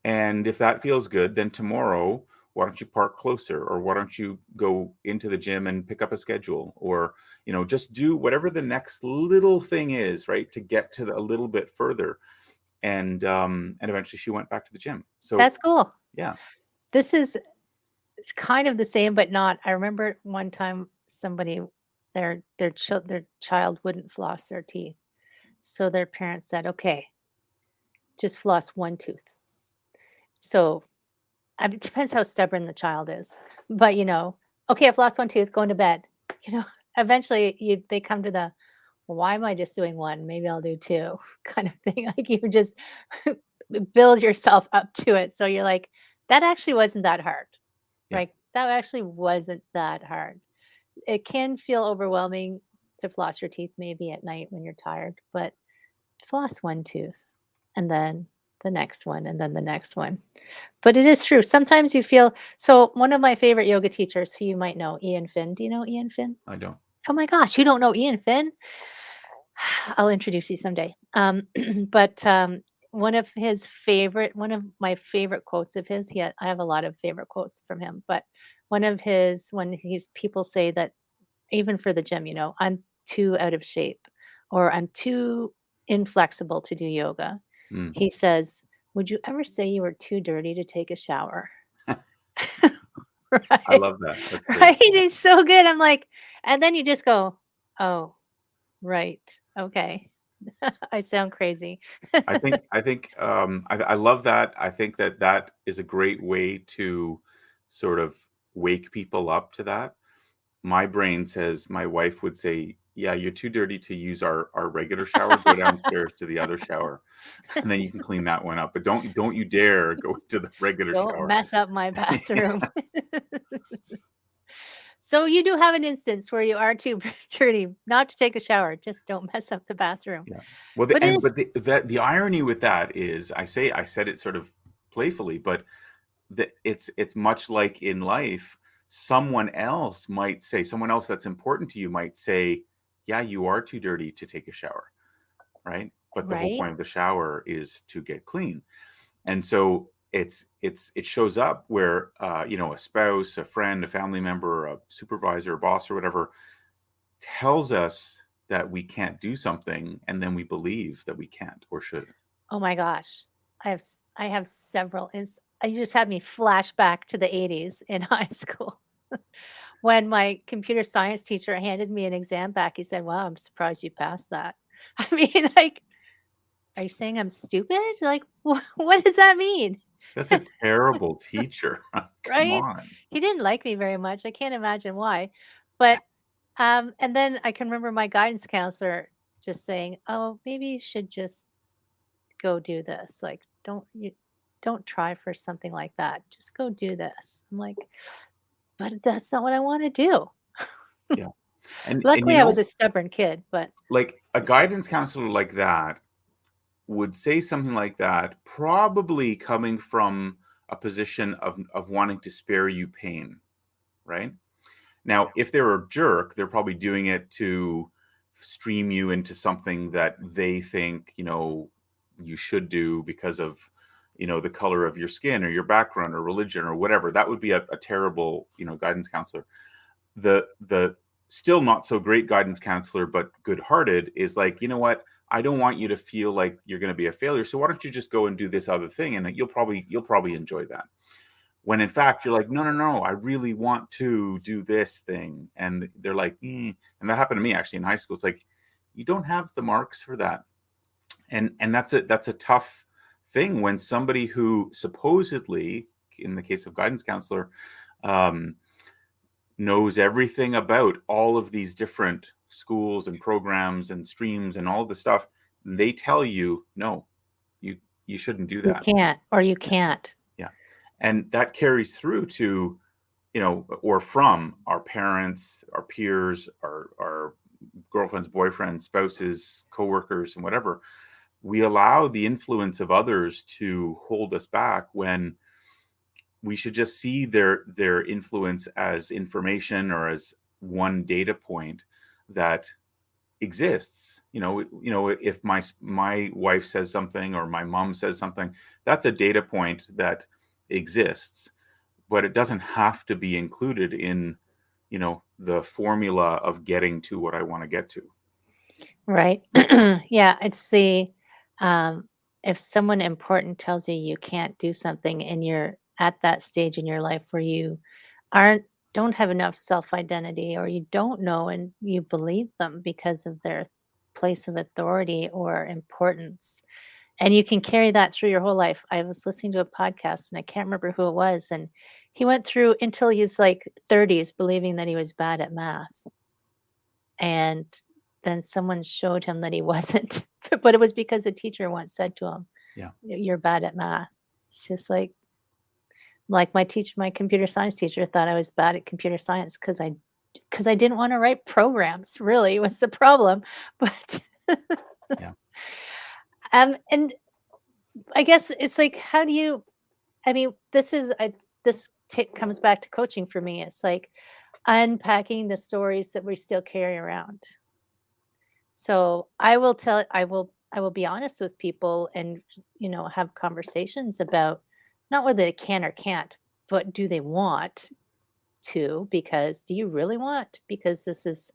And if that feels good, then tomorrow, why don't you park closer? Or why don't you go into the gym and pick up a schedule? Or, just do whatever the next little thing is, right, to get to a little bit further. And eventually she went back to the gym. So, That's cool. yeah. This is kind of the same, but not. I remember one time somebody, their child wouldn't floss their teeth. So their parents said, okay, just floss one tooth. So it depends how stubborn the child is. But, okay, I've lost one tooth, going to bed. You know, eventually they come to the, well, why am I just doing one? Maybe I'll do two kind of thing. Like you just build yourself up to it. So you're like, that actually wasn't that hard. Yeah. Right? That actually wasn't that hard. It can feel overwhelming to floss your teeth maybe at night when you're tired, but floss one tooth and then the next one and then the next one. But it is true. Sometimes you feel so one of my favorite yoga teachers who you might know, Ian Finn. Do you know Ian Finn? I don't. Oh my gosh, you don't know Ian Finn? I'll introduce you someday. But one of my favorite quotes of his, I have a lot of favorite quotes from him, but one of his, when people say that even for the gym, I'm too out of shape or I'm too inflexible to do yoga. Mm. He says, would you ever say you were too dirty to take a shower? I Right? love that. That's great. Right? It's so good. I'm like and then you just go, "Oh, right. Okay. I sound crazy." I love that. I think that that is a great way to sort of wake people up to that. My brain says my wife would say, "Yeah, you're too dirty to use our regular shower. Go downstairs to the other shower, and then you can clean that one up. But don't you dare go into the regular Don't shower." mess up my Yeah, bathroom. So you do have an instance where you are too dirty not to take a shower, just don't mess up the bathroom. yeah. Well, But it is the irony with that is, I said it sort of playfully, but that it's much like in life. Someone else that's important to you might say, "Yeah, you are too dirty to take a shower." Right? But the whole right? point of the shower is to get clean. And so it shows up where a spouse, a friend, a family member, a supervisor, a boss, or whatever tells us that we can't do something, and then we believe that we can't or shouldn't. Oh my gosh. I have several you just had me flash back to the '80s in high school. When my computer science teacher handed me an exam back, he said, "Wow, I'm surprised you passed that." I mean, like, are you saying I'm stupid? Like, what does that mean? That's a terrible teacher. Come Right? on. He didn't like me very much. I can't imagine why. But, and then I can remember my guidance counselor just saying, "Oh, maybe you should just go do this. Like, don't try for something like that. Just go do this." I'm like, "But that's not what I want to do." Yeah. And Luckily, I was a stubborn kid, but like a guidance counselor like that would say something like that, probably coming from a position of wanting to spare you pain, right? Now, if they're a jerk, they're probably doing it to stream you into something that they think, you should do because of, the color of your skin or your background or religion or whatever. That would be a terrible, guidance counselor. The still not so great guidance counselor, but good-hearted is like, you know what? I don't want you to feel like you're going to be a failure. So why don't you just go and do this other thing, and you'll probably enjoy that. When in fact you're like, no, no, no, I really want to do this thing, and they're like, and that happened to me actually in high school. It's like, you don't have the marks for that, and that's a tough thing when somebody who supposedly, in the case of guidance counselor, um, knows everything about all of these different schools and programs and streams and all the stuff, they tell you, no, you you shouldn't do you that. can't or you can't. Yeah. And that carries through to, or from our parents, our peers, our girlfriends, boyfriends, spouses, coworkers, and whatever. We allow the influence of others to hold us back when we should just see their influence as information or as one data point that exists. If my wife says something or my mom says something, that's a data point that exists, but it doesn't have to be included in, the formula of getting to what I want to get to. Right. Yeah, it's um, if someone important tells you you can't do something and you're at that stage in your life where you aren't don't have enough self-identity or you don't know and you believe them because of their place of authority or importance. And you can carry that through your whole life. I was listening to a podcast and I can't remember who it was, and he went through until he's like 30s believing that he was bad at math. And then someone showed him that he wasn't, but it was because a teacher once said to him, Yeah. You're bad at math." It's just like my computer science teacher thought I was bad at computer science because I didn't wanna write programs, really was the problem. But, Yeah. and I guess it's like, how do you I mean, this comes back to coaching for me. It's like unpacking the stories that we still carry around. So I will be honest with people and, have conversations about not whether they can or can't, but do they want to? Because do you really want? Because this is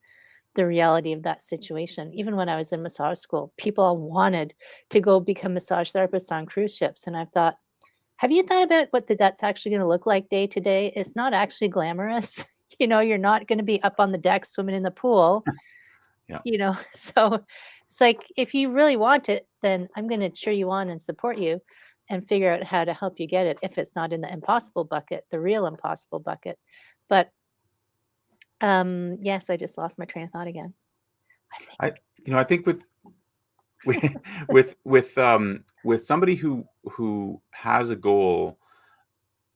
the reality of that situation. Even when I was in massage school, people all wanted to go become massage therapists on cruise ships. And I thought, Have you thought about what that's actually gonna look like day to day? It's not actually glamorous. You're not gonna be up on the deck swimming in the pool, Yeah. so it's like, if you really want it, then I'm gonna cheer you on and support you and figure out how to help you get it if it's not in the impossible bucket, the real impossible bucket. But, yes, I just lost my train of thought again. I think I I think with with somebody who has a goal,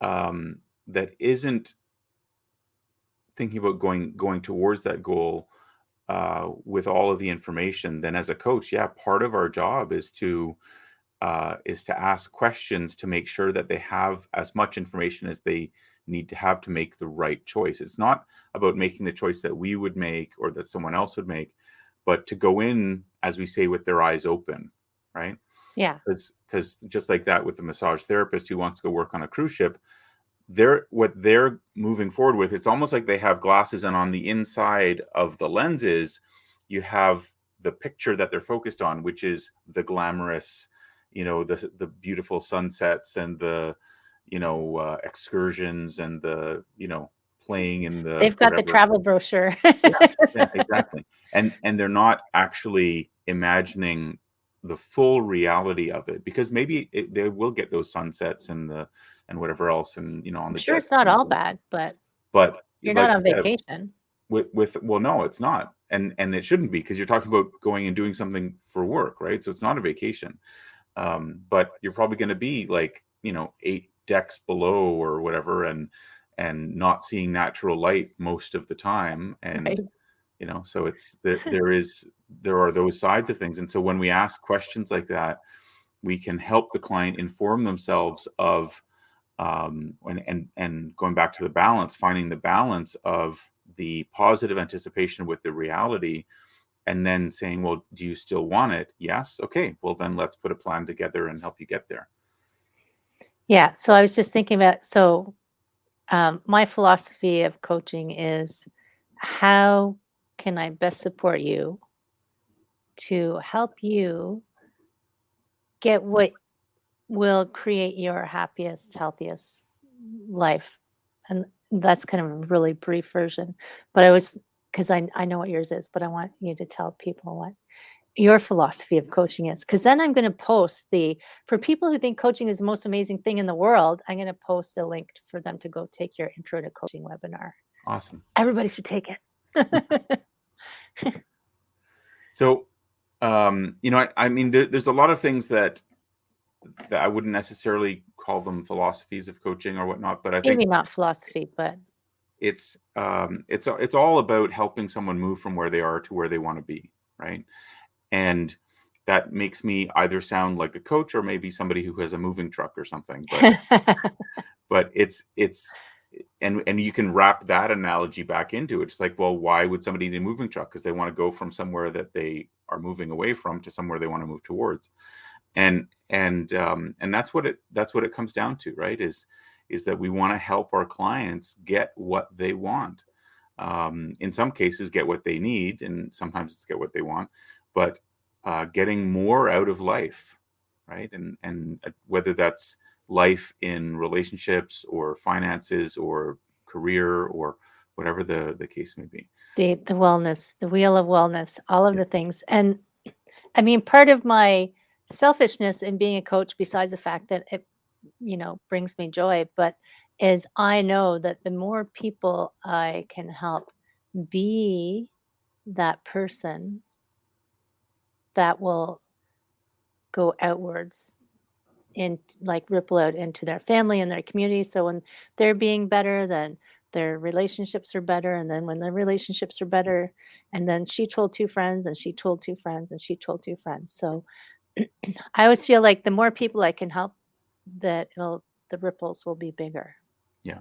that isn't thinking about going towards that goal, with all of the information, then as a coach, yeah, part of our job is to ask questions to make sure that they have as much information as they need to have to make the right choice. It's not about making the choice that we would make or that someone else would make, but to go in, as we say, with their eyes open, right? yeah, Because just like that with the massage therapist who wants to go work on a cruise ship, what they're moving forward with, it's almost like they have glasses, and on the inside of the lenses you have the picture that they're focused on, which is the glamorous, the beautiful sunsets and the excursions and the playing in the they've got the whatever. travel brochure. Yeah, yeah, exactly. And they're not actually imagining the full reality of it, because maybe they will get those sunsets and whatever else, and on I'm the sure jet it's not ski. all bad, but But you're not like on you said, vacation. with well, no, it's not, and it shouldn't be, because you're talking about going and doing something for work, right? So it's not a vacation. But you're probably going to be like 8 decks below or whatever, and not seeing natural light most of the time, and Right. so it's there are those sides of things. And so when we ask questions like that, we can help the client inform themselves of, and going back to the balance, finding the balance of the positive anticipation with the reality, and then saying, well, do you still want it? Yes. Okay, well then let's put a plan together and help you get there. Yeah, so I was just thinking about, my philosophy of coaching is, how can I best support you to help you get what will create your happiest, healthiest life? And that's kind of a really brief version, but I was, because I know what yours is, but I want you to tell people what your philosophy of coaching is, because then I'm going to post for people who think coaching is the most amazing thing in the world, I'm going to post a link for them to go take your intro to coaching webinar. Awesome. Everybody should take it. So, I mean, there's a lot of things that I wouldn't necessarily call them philosophies of coaching or whatnot, but I think Maybe not philosophy, but it's all about helping someone move from where they are to where they want to be, right? And that makes me either sound like a coach or maybe somebody who has a moving truck or something. But it's and you can wrap that analogy back into it. It's like, well, why would somebody need a moving truck? Because they want to go from somewhere that they are moving away from to somewhere they want to move towards. And that's what it comes down to, right? Is that we want to help our clients get what they want. In some cases, get what they need, and sometimes it's get what they want. But getting more out of life, right? And whether that's life in relationships or finances or career or whatever the case may be. the wellness, the wheel of wellness, all of Yeah. the things. And I mean, part of my selfishness in being a coach, besides the fact that it, brings me joy, but is, I know that the more people I can help be that person, that will go outwards and like ripple out into their family and their community. So when they're being better, then their relationships are better. And then when their relationships are better, and then she told two friends, and she told two friends, and she told two friends. So I always feel like the more people I can help, the ripples will be bigger. Yeah.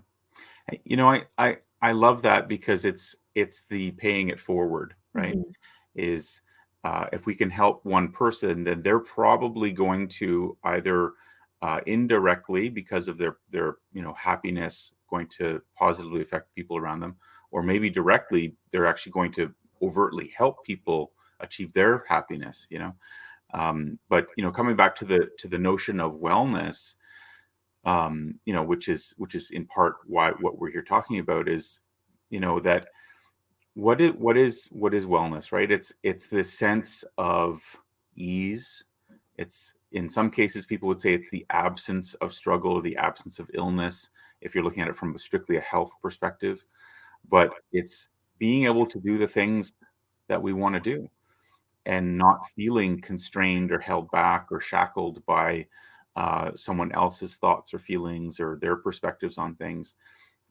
I love that, because it's the paying it forward, right? Mhm. Is if we can help one person, then they're probably going to either indirectly, because of their happiness, going to positively affect people around them, or maybe directly, they're actually going to overtly help people achieve their happiness. But coming back to the notion of wellness, which is in part why what we're here talking about is, that what is wellness, right? It's this sense of ease. It's, in some cases, people would say it's the absence of struggle or the absence of illness, if you're looking at it from strictly a health perspective. But it's being able to do the things that we want to do and not feeling constrained or held back or shackled by someone else's thoughts or feelings or their perspectives on things.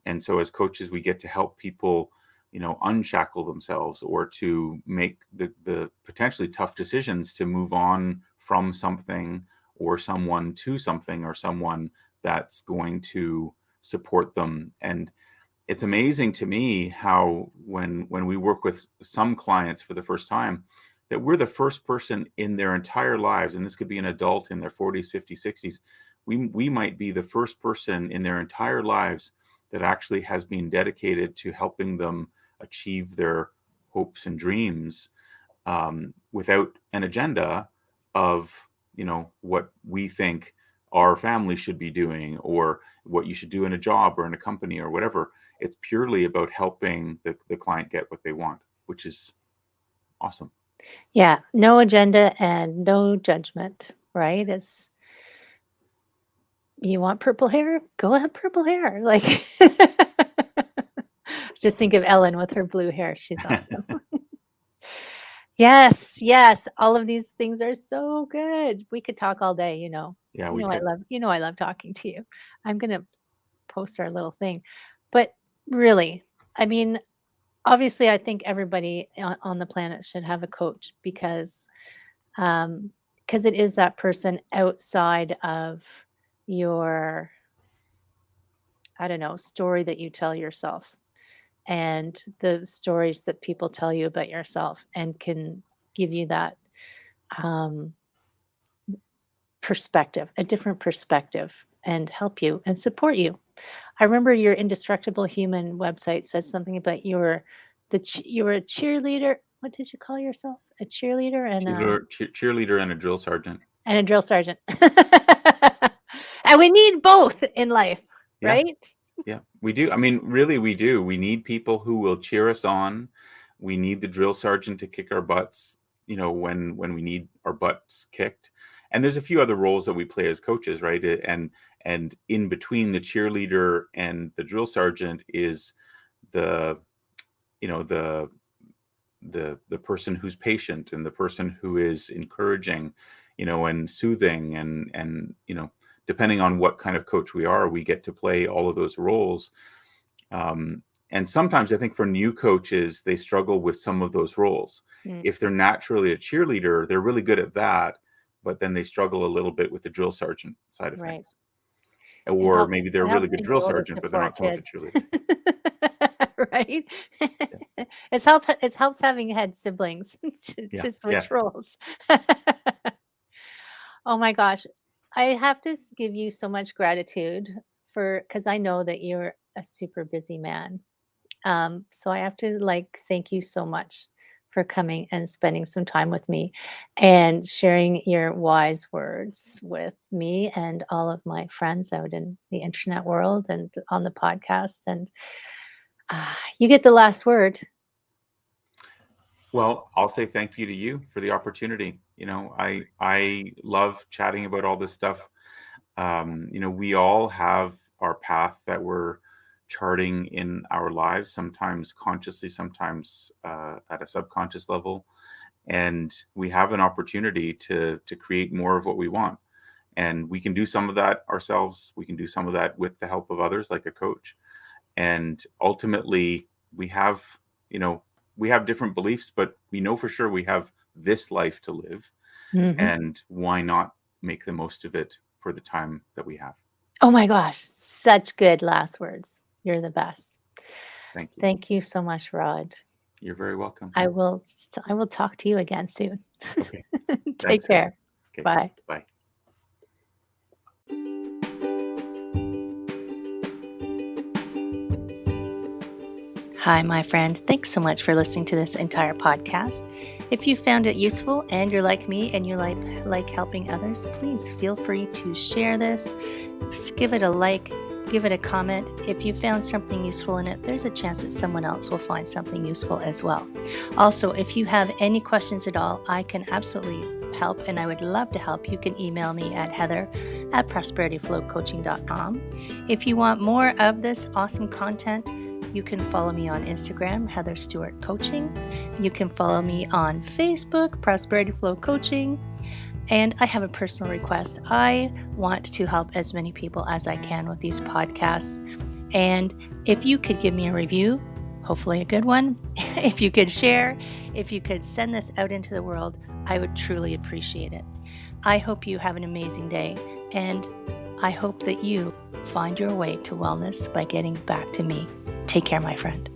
And so as coaches, we get to help people, unshackle themselves, or to make the potentially tough decisions to move on from something or someone to something or someone that's going to support them. And it's amazing to me how when we work with some clients for the first time, that we're the first person in their entire lives, and this could be an adult in their 40s, 50s, 60s. We might be the first person in their entire lives that actually has been dedicated to helping them achieve their hopes and dreams, without an agenda of, what we think our family should be doing or what you should do in a job or in a company or whatever. It's purely about helping the client get what they want, which is awesome. Yeah, no agenda and no judgment, right? It's you want purple hair? Go have purple hair. Like just think of Ellen with her blue hair. She's awesome. Yes, yes. All of these things are so good. We could talk all day, you know. Yeah, You we know I could. love you know I love talking to you. I'm gonna post our little thing. But really, I mean, obviously I think everybody on the planet should have a coach because it is that person outside of your, I don't know, story that you tell yourself and the stories that people tell you about yourself and can give you that um, perspective, a different perspective, and help you and support you. I remember your Indestructible Human website said something about you were a cheerleader. What did you call yourself? A cheerleader Cheerleader and a drill sergeant. and a drill sergeant. And we need both in life, Yeah. right? Yeah, we do. I mean, really, we do. We need people who will cheer us on. We need the drill sergeant to kick our butts, when we need our butts kicked. And there's a few other roles that we play as coaches, right? And in between the cheerleader and the drill sergeant is the, the the person who's patient and the person who is encouraging, and soothing, and depending on what kind of coach we are, we get to play all of those roles. And sometimes I think for new coaches, they struggle with some of those roles. Mm, If they're naturally a cheerleader, they're really good at that, but then they struggle a little bit with the drill sergeant side of right. things. Or maybe they're It a really helps good me drill be able to sergeant, but they're support not so much a kids. cheerleader. Right? Yeah, It helps having had siblings yeah, to yeah. switch roles. Oh my gosh. I have to give you so much gratitude for because I know that you're a super busy man. So I have to like thank you so much for coming and spending some time with me and sharing your wise words with me and all of my friends out in the internet world and on the podcast. And you get the last word. Well, I'll say thank you to you for the opportunity. I love chatting about all this stuff. We all have our path that we're charting in our lives, sometimes consciously, sometimes at a subconscious level, and we have an opportunity to create more of what we want. And we can do some of that ourselves. We can do some of that with the help of others, like a coach. And ultimately, we have, you know, we have different beliefs, but we know for sure we have this life to live. Mhm. And why not make the most of it for the time that we have? Oh my gosh, such good last words. You're the best. Thank you. Thank you so much, Rod. You're very welcome. I will talk to you again soon. Okay. Take Thanks, Helen. care. Okay. Bye. Bye. Hi, my friend. Thanks so much for listening to this entire podcast. If you found it useful and you're like me and you like helping others, please feel free to share this. Give it a like, give it a comment. If you found something useful in it, there's a chance that someone else will find something useful as well. Also, if you have any questions at all, I can absolutely help, and I would love to help. You can email me at heather@prosperityflowcoaching.com. If you want more of this awesome content, you can follow me on Instagram, Heather Stewart Coaching. You can follow me on Facebook, Prosperity Flow Coaching. And I have a personal request. I want to help as many people as I can with these podcasts. And if you could give me a review, hopefully a good one, if you could share, if you could send this out into the world, I would truly appreciate it. I hope you have an amazing day, and I hope that you find your way to wellness by getting back to me. Take care, my friend.